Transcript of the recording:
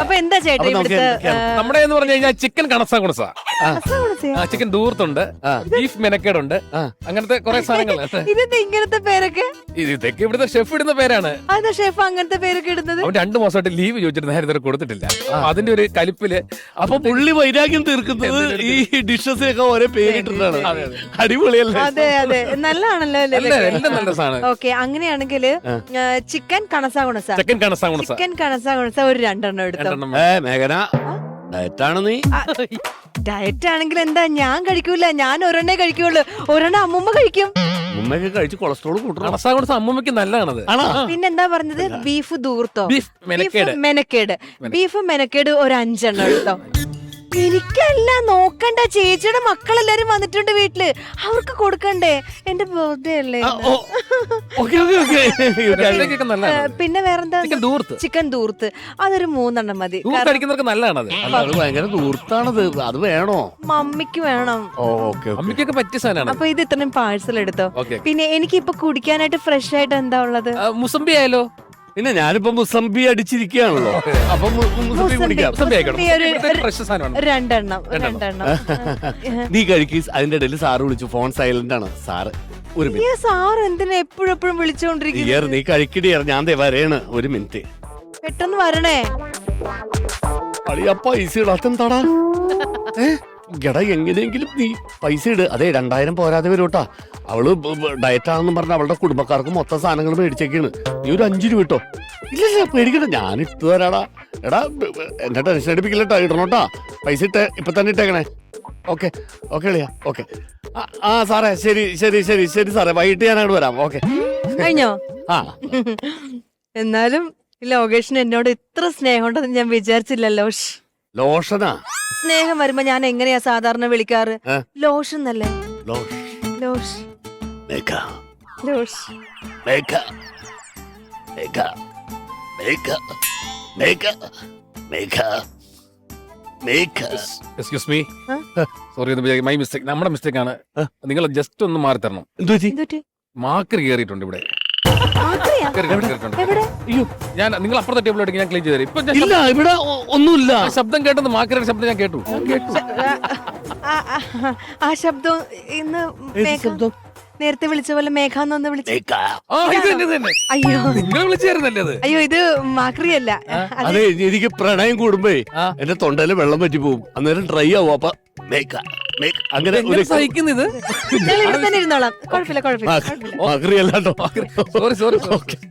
അപ്പൊ എന്താ ചേട്ടാ അപ്പൊ നമുക്ക് ഇവിടുത്തെ നമ്മുടെ എന്ന് പറഞ്ഞു കഴിഞ്ഞാൽ ചിക്കൻ കണസ കുണസ, ചിക്കൻ ദൂർത്തുണ്ട്, ബീഫ് മെനക്കേടുണ്ട്, അങ്ങനത്തെ കുറെ സാധനങ്ങൾ. ഇതെന്താ ഇങ്ങനത്തെ പേരൊക്കെ? ഇതൊക്കെ ഇവിടുത്തെ ഷെഫ് ഇടുന്ന പേരാണ്. അതാ ഷെഫ് അങ്ങനത്തെ പേരൊക്കെ ഇടുന്നത്? അവൻ 2 മാസമായിട്ട് ലീവ് ചോദിച്ചിട്ട് നേരെ ഇതുവരെ കൊടുത്തിട്ടില്ല. അതിന്റെ ഒരു കലിപ്പില് അപ്പൊ പുള്ളി വൈരാഗ്യം തീർക്കുന്നത് ഈ ഡിഷസിനൊക്കെ ഓരോ പേരിട്ടിട്ടാണ്. അടിപൊളിയല്ലേ? അതെ അതെ, നല്ലതാണല്ലോ എല്ലാം നല്ല സാധനം. ഓക്കെ, അങ്ങനെയാണെങ്കിൽ ചിക്കൻ കണസ കുണസ, ചിക്കൻ കണസ കുണസ ചിക്കൻ കണസ കുണസ ഒരു 2 എടുത്തോ. മേഘന ഡയറ്റാണ് നീ? ഡയറ്റ് ആണെങ്കിൽ എന്താ, ഞാൻ കഴിക്കൂല, ഞാൻ ഒരെണ്ണേ കഴിക്കുള്ളൂ, ഒരെണ്ണം അമ്മുമ്മ കഴിക്കും. ഉമ്മയൊക്കെ കഴിച്ച് കൊളസ്ട്രോൾ കൂട്ടണം. കണസ കുണസ അമ്മൂമ്മക്ക് നല്ലതാണത്. പിന്നെന്താ പറഞ്ഞത്? ബീഫ് ദൂർത്തോ? ബീഫ് മെനക്കേട്. ബീഫ് മെനക്കേട് ഒരു 5 എടുത്തോ. എനിക്കല്ല, നോക്കണ്ട, ചേച്ചിയുടെ മക്കളെല്ലാരും വന്നിട്ടുണ്ട് വീട്ടില്, അവർക്ക് കൊടുക്കണ്ടേ, എന്റെ ബർത്ത്ഡേ അല്ലേ. ഇതൊക്കെ നല്ലതാണ്. പിന്നെ വേറെന്താ? ചിക്കൻ ദൂർത്ത്. ചിക്കൻ ദൂർത്ത്, അതൊരു 3 മതി. ദൂർത്ത് അടിക്കുന്നവർക്ക് നല്ലതാണത്. അത് ഭയങ്കര ദൂർത്താണത്, അത് വേണോ? മമ്മിക്ക് വേണം. അമ്മയ്ക്കൊക്കെ പറ്റിയ സാധനമാണ്. അപ്പൊ ഇത് ഇത്രയും പാഴ്സൽ എടുത്തോ. ഓക്കെ. പിന്നെ എനിക്ക് ഇപ്പൊ കുടിക്കാനായിട്ട് ഫ്രഷ് ആയിട്ട് എന്താ ഉള്ളത്? മുസംബി ആയാലോ? പിന്നെ ഞാനിപ്പോ മുസംബി അടിച്ചിരിക്കുകയാണല്ലോ, അപ്പൊ മുസംബി കുടിക്കാം. മുസംബി ആയിക്കോട്ടെ. ഫ്രഷ് സാധനമാണ്. 2 നീ കഴിക്ക്. അതിന്റെ ഇടയിൽ സാറ് വിളിച്ചു, ഫോൺ സൈലന്റ് ആണ്. സാറ് ഒരു മിനിറ്റ്. സാർ എന്തിനാ എപ്പോഴും വിളിച്ചോണ്ടിരിക്കുന്നത്? നീ കഴിക്കടിയർ, ഞാൻ ദേ വരേണ്, ഒരു മിനിറ്റ്. പെട്ടെന്ന് വരണേ. അളിയ പൈസ ഇടാത്തെന്താടാ? എടാ എങ്ങനെയെങ്കിലും നീ പൈസ ഇട്. അതെ 2000 പോരാതെ വരും കേട്ടാ. അവള് ഡയറ്റാണെന്ന് പറഞ്ഞ അവളുടെ കുടുംബക്കാർക്ക് മൊത്തം സാധനങ്ങൾ മേടിച്ചേക്കാണ്. നീ ഒരു 5 രൂപ ഇട്ടോ. ഇല്ല പേടിക്കണ്ട, ഞാൻ ഇട്ട് തരാടാ. എടാ എന്റെ ടെൻഷൻ അടിപ്പിക്കില്ലട്ടാ, ഇടണോട്ടാ. പൈസ ഇപ്പൊ തന്നെ ഇട്ടേക്കണേ. ഓക്കെ അളിയാ, ഓക്കെ. ആ സാറേ, ശരി സാറേ, വൈകിട്ട് ഞാൻ അങ്ങോട്ട് വരാം. ഓക്കെ കഴിഞ്ഞോ? ആ എന്നാലും ലോകേഷിന് എന്നോട് ഇത്ര സ്നേഹം ഉണ്ടെന്ന് ഞാൻ വിചാരിച്ചില്ലല്ലോ. ലോഷനാ? സ്നേഹം വരുമ്പോ ഞാൻ എങ്ങനെയാ സാധാരണ വിളിക്കാറ്? ലോഷൻ എന്നല്ലേ? ലോഷ്. Excuse me, sorry, my mistake, നമ്മുടെ മിസ്റ്റേക്ക് ആണ്. നിങ്ങൾ ജസ്റ്റ് ഒന്ന് മാറി തരണം. മാക്കറി കയറിയിട്ടുണ്ട് ഇവിടെ. ഞാൻ നിങ്ങൾ അപ്പുറത്തെ ടേബിൾ എടുക്കി, ഞാൻ ക്ലീൻ ചെയ്തു തരാം. ഇപ്പൊ ഇല്ല, ഇവിടെ ഒന്നുമില്ല. ശബ്ദം കേട്ടത് മാക്കറിയുടെ ശബ്ദം ഞാൻ കേട്ടു. ആ ശബ്ദം ഇന്ന് നേരത്തെ വിളിച്ച പോലെ മേഘാന്നൊന്ന് വിളിച്ചു. അയ്യോ നിങ്ങൾ വിളിച്ചായിരുന്നല്ലേ അത്? അയ്യോ, ഇത് മാക്രിയല്ല. അതെ, എനിക്ക് പ്രണയം കൂടുമ്പോ എന്റെ തൊണ്ടയില് വെള്ളം പറ്റി പോകും, അന്നേരം ഡ്രൈ ആവും. അപ്പൊ അങ്ങനെ സഹിക്കുന്നത് ഞാൻ ഇവിടെ തന്നെ ഇരുന്നോളാം, കുഴപ്പമില്ല. മാക്രിയല്ലാട്ടോ. സോറി.